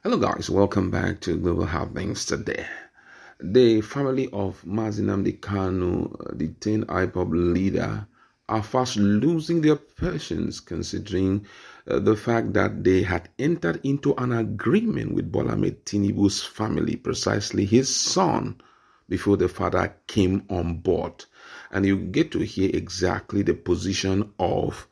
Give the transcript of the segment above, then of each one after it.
Hello guys, welcome back to Global Happenings today. The family of Nnamdi Kanu, detained IPOB leader, are fast losing their patience considering the fact that they had entered into an agreement with Bola Tinubu's family, precisely his son, before the father came on board. And you get to hear exactly the position of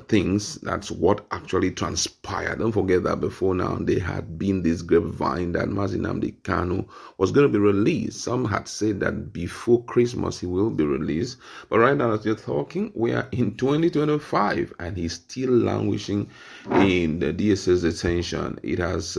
things. That's what actually transpired. Don't forget that before now there had been this grapevine that Nnamdi Kanu was going to be released. Some had said that before Christmas he will be released, but right now as you're talking, we are in 2025 and he's still languishing in the DSS detention. It has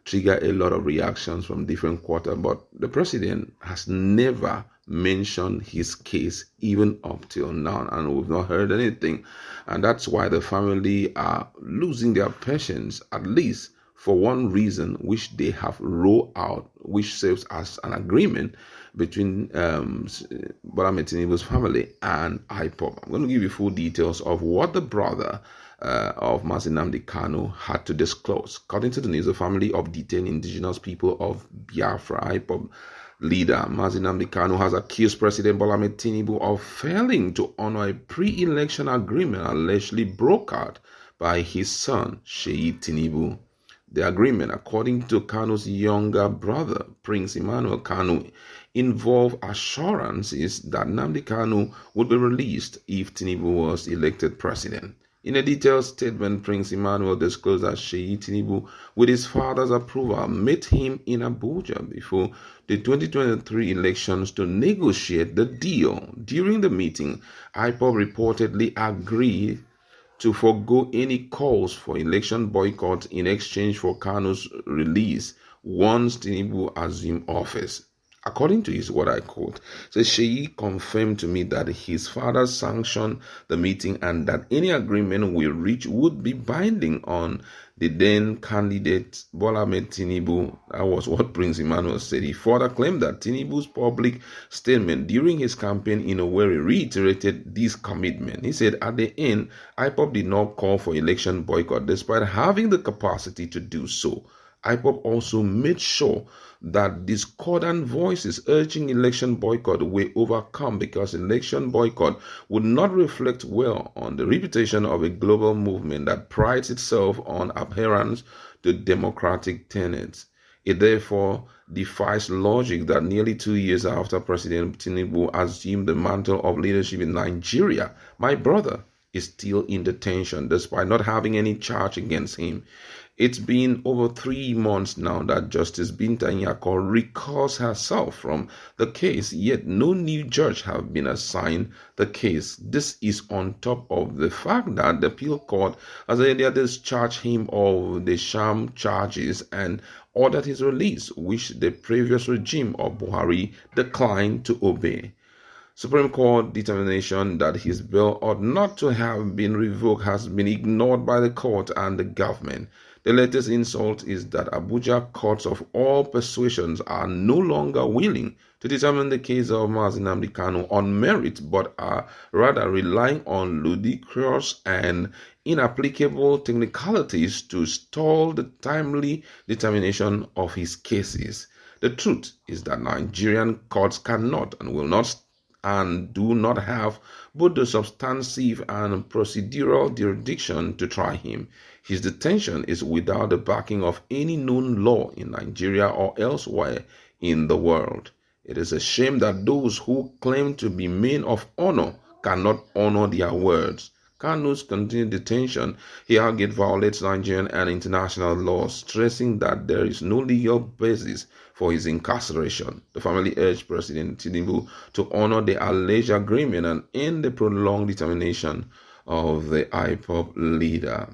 triggered a lot of reactions from different quarters, but the president has never mentioned his case even up till now, and we've not heard anything. And that's why the family are losing their patience, at least for one reason, which they have rolled out, which serves as an agreement between Bola Tinubu's family and IPOB. I'm going to give you full details of what the brother of Nnamdi Kanu had to disclose. According to the news, the family of detained indigenous people of Biafra, IPOB leader Nnamdi Kanu, has accused President Bola Tinubu of failing to honor a pre-election agreement allegedly brokered by his son, Sheyi Tinubu. The agreement, according to Kanu's younger brother, Prince Emmanuel Kanu, involved assurances that Nnamdi Kanu would be released if Tinubu was elected president. In a detailed statement, Prince Emmanuel disclosed that Sheyi Tinubu, with his father's approval, met him in Abuja before the 2023 elections to negotiate the deal. During the meeting, IPOB reportedly agreed to forego any calls for election boycott in exchange for Kanu's release once Tinubu assumed office. According to his what I quote, says Sheyi confirmed to me that his father sanctioned the meeting and that any agreement we reach would be binding on the then candidate Bola Tinubu. That was what Prince Emmanuel said. He further claimed that Tinubu's public statement during his campaign in Owerri reiterated this commitment. He said at the end, IPOB did not call for election boycott despite having the capacity to do so. IPOB also made sure that discordant voices urging election boycott were overcome because election boycott would not reflect well on the reputation of a global movement that prides itself on adherence to democratic tenets. It therefore defies logic that nearly 2 years after President Tinubu assumed the mantle of leadership in Nigeria, my brother is still in detention despite not having any charge against him. It's been over 3 months now that Justice Binta Nyako recalls herself from the case, yet no new judge has been assigned the case. This is on top of the fact that the appeal court has earlier discharged him of the sham charges and ordered his release, which the previous regime of Buhari declined to obey. Supreme Court determination that his bail ought not to have been revoked has been ignored by the court and the government. The latest insult is that Abuja courts of all persuasions are no longer willing to determine the case of Nnamdi Kanu on merit, but are rather relying on ludicrous and inapplicable technicalities to stall the timely determination of his cases. The truth is that Nigerian courts cannot and will not and do not have both the substantive and procedural jurisdiction to try him. His detention is without the backing of any known law in Nigeria or elsewhere in the world. It is a shame that those who claim to be men of honor cannot honor their words. Kanu's continued detention, he argued, violates Nigerian and international laws, stressing that there is no legal basis for his incarceration. The family urged President Tinubu to honor the alleged agreement and end the prolonged determination of the IPOB leader.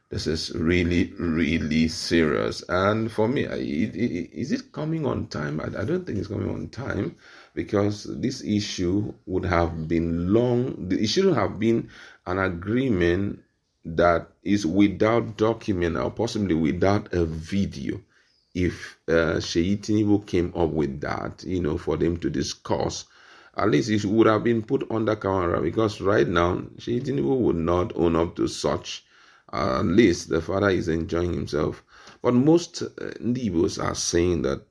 This is really, really serious. And for me, is it coming on time? I don't think it's coming on time, because this issue would have been long. It shouldn't have been an agreement that is without document or possibly without a video. If Sheyi Tinubu came up with that, for them to discuss, at least it would have been put under camera, because right now Sheyi Tinubu would not own up to such At least the father is enjoying himself. But most Ndibos are saying that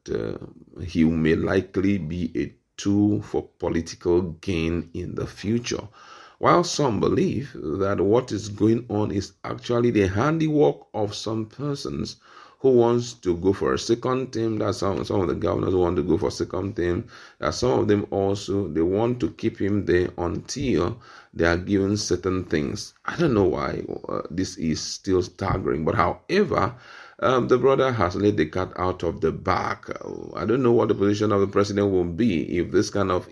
he may likely be a tool for political gain in the future, while some believe that what is going on is actually the handiwork of some persons who wants to go for a second term. That some of the governors want to go for a second term. That some of them also, they want to keep him there until they are given certain things. I don't know why this is still staggering, but however, the brother has let the cat out of the bag. I don't know what the position of the president will be if this kind of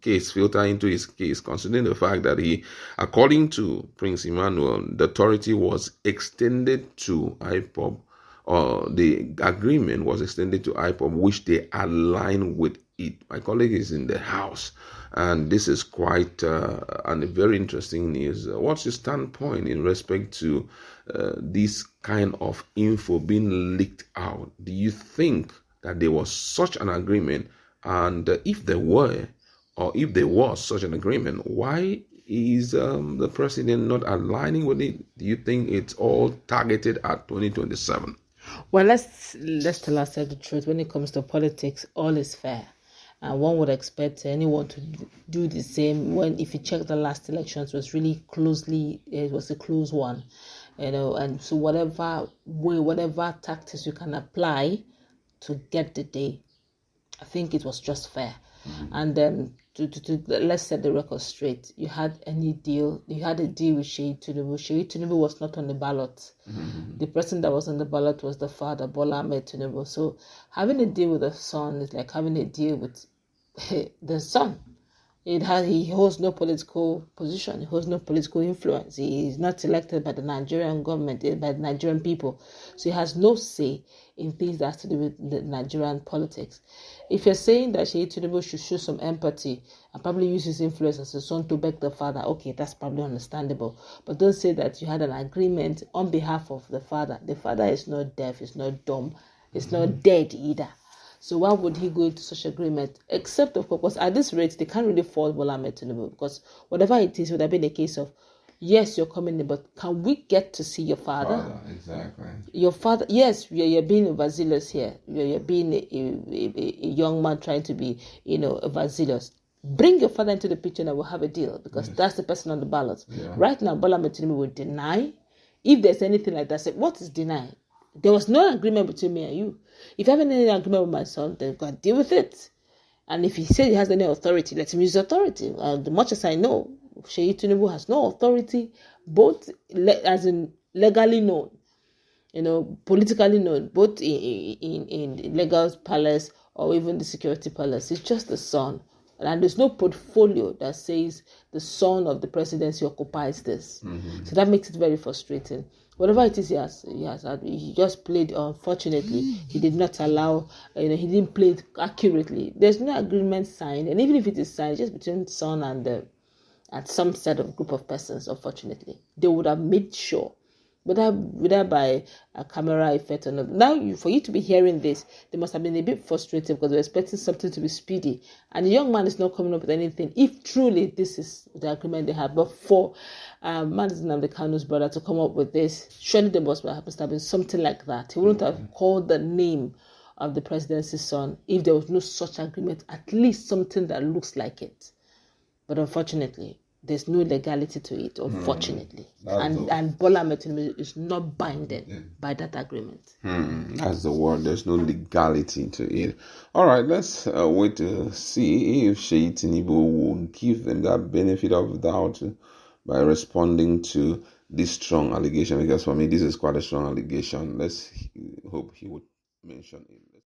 case filter into his case, considering the fact that he, according to Prince Emmanuel, the authority was extended to IPOB, or the agreement was extended to IPOB, which they align with it. My colleague is in the house, and this is quite and a very interesting news. What's your standpoint in respect to this kind of info being leaked out? Do you think that there was such an agreement? And if there were, or if there was such an agreement, why is the president not aligning with it? Do you think it's all targeted at 2027? Well, let's tell ourselves the truth. When it comes to politics, all is fair. And one would expect anyone to do the same. When, if you check the last elections, it was really closely, it was a close one, and so whatever way, whatever tactics you can apply to get the day, I think it was just fair. And then to let's set the record straight. You had a deal with Sheyi Tinubu. Sheyi Tinubu was not on the ballot. The person that was on the ballot was the father, Bola Ahmed Tinubu. So having a deal with the son is like having a deal with the son. He holds no political position. He holds no political influence. He is not elected by the Nigerian government, by the Nigerian people. So he has no say in things that have to do with the Nigerian politics. If you're saying that Sheyi Tinubu should show some empathy and probably use his influence as a son to beg the father, okay, that's probably understandable. But don't say that you had an agreement on behalf of the father. The father is not deaf, he's not dumb, he's not dead either. So why would he go into such agreement? Except, of course, at this rate, they can't really fault Bola Ahmed Tinubu, because whatever it is would have been a case of, yes, you're coming in, but can we get to see your father? Exactly. Your father, yes, you're being overzealous here. You're being a young man trying to be, overzealous. Bring your father into the picture and we'll have a deal, because that's the person on the ballot. Yeah. Right now, Bola Ahmed Tinubu will deny. If there's anything like that, say, what is deny? There was no agreement between me and you. If you have any agreement with my son, then go and deal with it. And if he says he has any authority, let him use authority. As much as I know, Sheyi Tinubu has no authority, both as in legally known, politically known, both in legal palace or even the security palace. It's just the son. And there's no portfolio that says the son of the presidency occupies this. So that makes it very frustrating. Whatever it is he just played, unfortunately, he did not allow, he didn't play it accurately. There's no agreement signed, and even if it is signed, it's just between son and some set of group of persons, unfortunately. They would have made sure, whether by a camera effect or not. Now, for you to be hearing this, they must have been a bit frustrated because they were expecting something to be speedy. And the young man is not coming up with anything, if truly this is the agreement they have. But for Nnamdi Kanu's brother to come up with this, surely there must have been something like that. He wouldn't have called the name of the presidency's son if there was no such agreement, at least something that looks like it. But unfortunately, there's no legality to it, unfortunately. And Bola Ahmed Tinubu is not binded by that agreement. That's the word. There's no legality to it. All right, let's wait to see if Sheyi Tinubu will give them that benefit of the doubt by responding to this strong allegation. Because for me, this is quite a strong allegation. Let's hope he would mention it.